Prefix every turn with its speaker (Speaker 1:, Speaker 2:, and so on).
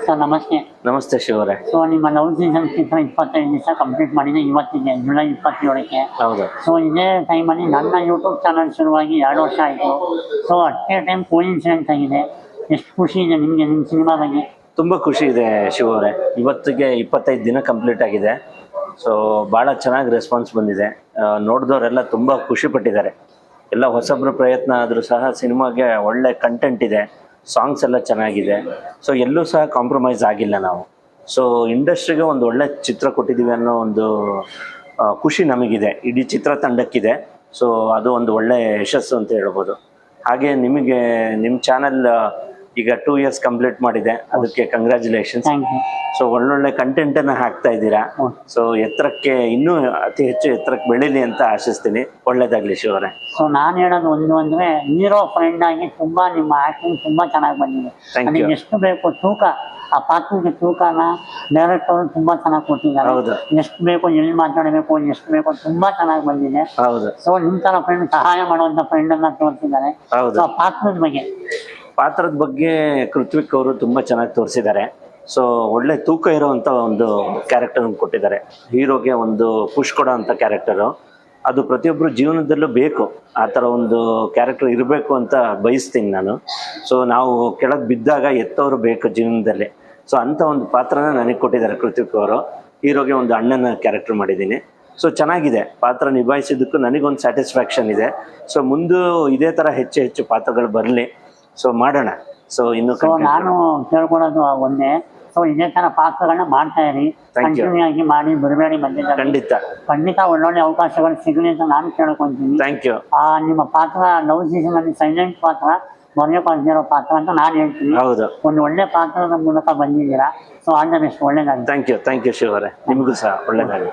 Speaker 1: Sir ನಮಸ್ತೆ.
Speaker 2: ನಮಸ್ತೆ ಶಿವರೇ.
Speaker 1: So ನಿಮ್ಮ ಲವ್ ಸೀಸನ್ ಚಿತ್ರ 25 ದಿವಸ ಕಂಪ್ಲೀಟ್ ಮಾಡಿದೆ ಇವತ್ತಿಗೆ ಜುಲೈ 27ಕ್ಕೆ.
Speaker 2: ಹೌದು.
Speaker 1: ಸೊ ಇದೇ ಟೈಮಲ್ಲಿ ನನ್ನ ಯೂಟ್ಯೂಬ್ ಚಾನಲ್ ಶುರುವಾಗಿ 2 ವರ್ಷ ಆಯಿತು. So at A time coincident ಆಗಿದೆ. ಎಷ್ಟು ಖುಷಿ ಇದೆ ನಿಮಗೆ ನಿಮ್ಮ ಸಿನಿಮಾ ಬಗ್ಗೆ?
Speaker 2: ತುಂಬ ಖುಷಿ ಇದೆ ಶಿವರೇ. ಇವತ್ತಿಗೆ 25 ದಿನ ಕಂಪ್ಲೀಟ್ ಆಗಿದೆ. ಸೊ ಭಾಳ ಚೆನ್ನಾಗಿ ರೆಸ್ಪಾನ್ಸ್ ಬಂದಿದೆ. ನೋಡಿದವರೆಲ್ಲ ತುಂಬ ಖುಷಿ ಪಟ್ಟಿದ್ದಾರೆ. ಎಲ್ಲ ಹೊಸಬ್ರ ಪ್ರಯತ್ನ ಆದರೂ ಸಹ ಸಿನಿಮಾಗೆ ಒಳ್ಳೆ ಕಂಟೆಂಟ್ ಇದೆ, ಸಾಂಗ್ಸ್ ಎಲ್ಲ ಚೆನ್ನಾಗಿದೆ. ಸೊ ಎಲ್ಲೂ ಸಹ ಕಾಂಪ್ರಮೈಸ್ ಆಗಿಲ್ಲ ನಾವು. ಸೊ ಇಂಡಸ್ಟ್ರಿಗೆ ಒಂದು ಒಳ್ಳೆ ಚಿತ್ರ ಕೊಟ್ಟಿದ್ದೀವಿ ಅನ್ನೋ ಒಂದು ಖುಷಿ ನಮಗಿದೆ, ಇಡೀ ಚಿತ್ರತಂಡಕ್ಕಿದೆ. ಸೊ ಅದು ಒಂದು ಒಳ್ಳೆ ಯಶಸ್ಸು ಅಂತ ಹೇಳ್ಬೋದು. ಹಾಗೆ ನಿಮಗೆ ನಿಮ್ಮ ಚಾನಲ್ ಈಗ 2 years ಕಂಪ್ಲೀಟ್ ಮಾಡಿದೆ, ಅದಕ್ಕೆ ಕಂಗ್ರ್ಯಾಚುಲೇಷನ್ಸ್. ಸೊ ಒಳ್ಳೊಳ್ಳೆ ಕಂಟೆಂಟನ್ನು ಹಾಕ್ತಾ ಇದ್ದೀರಾ. ಸೊ ಎತ್ತರಕ್ಕೆ ಇನ್ನೂ ಅತಿ ಹೆಚ್ಚು ಎತ್ತರಕ್ಕೆ ಬೆಳೀಲಿ ಅಂತ ಆಶಿಸ್ತೀನಿ. ಒಳ್ಳೇದಾಗಲಿ ಶಿವರೇ.
Speaker 1: ಸೊ ನಾನು ಹೇಳೋದು ಒಂದು ಅಂದರೆ ಹೀರೋ ಫ್ರೆಂಡ್ ಆಗಿ ತುಂಬ ನಿಮ್ಮ ಆ್ಯಕ್ಟಿಂಗ್ ತುಂಬ ಚೆನ್ನಾಗಿ ಬಂದಿದೆ. ಅದಕ್ಕೆ ಎಷ್ಟು ಬೇಕು ತೂಕ, ಆ ಪಾತ್ರಕ್ಕೆ ತೂಕನ ಡೈರೆಕ್ಟರ್ ತುಂಬ ಚೆನ್ನಾಗಿ ಕೊಟ್ಟಿದ್ದಾರೆ.
Speaker 2: ಹೌದು.
Speaker 1: ಎಷ್ಟು ಬೇಕು, ಎಲ್ಲಿ ಮಾತಾಡಬೇಕು, ಎಷ್ಟು ಬೇಕು, ತುಂಬ ಚೆನ್ನಾಗಿ ಬಂದಿದೆ.
Speaker 2: ಹೌದು.
Speaker 1: ಸೊ ನಿಮ್ಮ ಥರ ಫ್ರೆಂಡ್ ಸಹಾಯ ಮಾಡುವಂಥ ಫ್ರೆಂಡನ್ನು ತೋರಿಸಿದ್ದಾರೆ.
Speaker 2: ಹೌದು.
Speaker 1: ಸೊ ಪಾತ್ರದ ಬಗ್ಗೆ
Speaker 2: ಕೃತ್ವಿಕ್ ಅವರು ತುಂಬ ಚೆನ್ನಾಗಿ ತೋರಿಸಿದ್ದಾರೆ. ಸೊ ಒಳ್ಳೆ ತೂಕ ಇರೋವಂಥ ಒಂದು ಕ್ಯಾರೆಕ್ಟರ್ ಕೊಟ್ಟಿದ್ದಾರೆ. ಹೀರೋಗೆ ಒಂದು ಪುಷ್ ಕೊಡೋ ಅಂಥ ಕ್ಯಾರೆಕ್ಟರು, ಅದು ಪ್ರತಿಯೊಬ್ಬರು ಜೀವನದಲ್ಲೂ ಬೇಕು. ಆ ಥರ ಒಂದು ಕ್ಯಾರೆಕ್ಟರ್ ಇರಬೇಕು ಅಂತ ಬಯಸ್ತೀನಿ ನಾನು. ಸೊ ನಾವು ಕೆಳಗೆ ಬಿದ್ದಾಗ ಎತ್ತವರು ಬೇಕು ಜೀವನದಲ್ಲಿ. ಸೊ ಅಂಥ ಒಂದು ಪಾತ್ರನ ನನಗೆ ಕೊಟ್ಟಿದ್ದಾರೆ ಕೃತ್ವಿಕ್ ಅವರು. ಹೀರೋಗೆ ಒಂದು ಅಣ್ಣನ ಕ್ಯಾರೆಕ್ಟರ್ ಮಾಡಿದ್ದೀನಿ. ಸೊ ಚೆನ್ನಾಗಿದೆ, ಪಾತ್ರ ನಿಭಾಯಿಸಿದ್ದಕ್ಕೂ ನನಗೊಂದು ಸ್ಯಾಟಿಸ್ಫ್ಯಾಕ್ಷನ್ ಇದೆ. ಸೊ ಮುಂದೆ ಇದೇ ಥರ ಹೆಚ್ಚು ಹೆಚ್ಚು ಪಾತ್ರಗಳು ಬರಲಿ. ಸೊ ಮಾಡೋಣ. ಸೊ ಇನ್ನು
Speaker 1: ನಾನು ಕೇಳ್ಕೊಳೋದು ಒಂದೇ, ಸೊ ಇದೇ ತರ ಪಾತ್ರಗಳನ್ನ ಮಾಡ್ತಾ ಇರಿ, ಕಂಟಿನ್ಯೂ ಆಗಿ ಮಾಡಿ, ಬಿಡಬೇಡಿ. ಖಂಡಿತ ಒಳ್ಳೊಳ್ಳೆ ಅವಕಾಶಗಳು ಸಿಗಲಿ ಅಂತ ನಾನು ಕೇಳ್ಕೊಂತೀನಿ.
Speaker 2: Thank you.
Speaker 1: ನಿಮ್ಮ ಪಾತ್ರ ಲವ್ ಸೀಸನ್ ಅಲ್ಲಿ ಸೈಲೆಂಟ್ ಪಾತ್ರ, ಮರೆಯೋಕ್ಕಾಗದಿರೋ ಪಾತ್ರ ಅಂತ ನಾನು ಹೇಳ್ತೀನಿ.
Speaker 2: ಹೌದು.
Speaker 1: ಒಂದು ಒಳ್ಳೆ ಪಾತ್ರದ ಮೂಲಕ ಬಂದಿದ್ದೀರಾ. ಸೊ ಆಲ್ ದ ಬೆಸ್ಟ್, ಒಳ್ಳೇದಾಗಲಿ.
Speaker 2: ಥ್ಯಾಂಕ್ ಯು ಶಿವರೇ. ನಿಮಗೂ ಸಹ ಒಳ್ಳೇದಾಗಲಿ.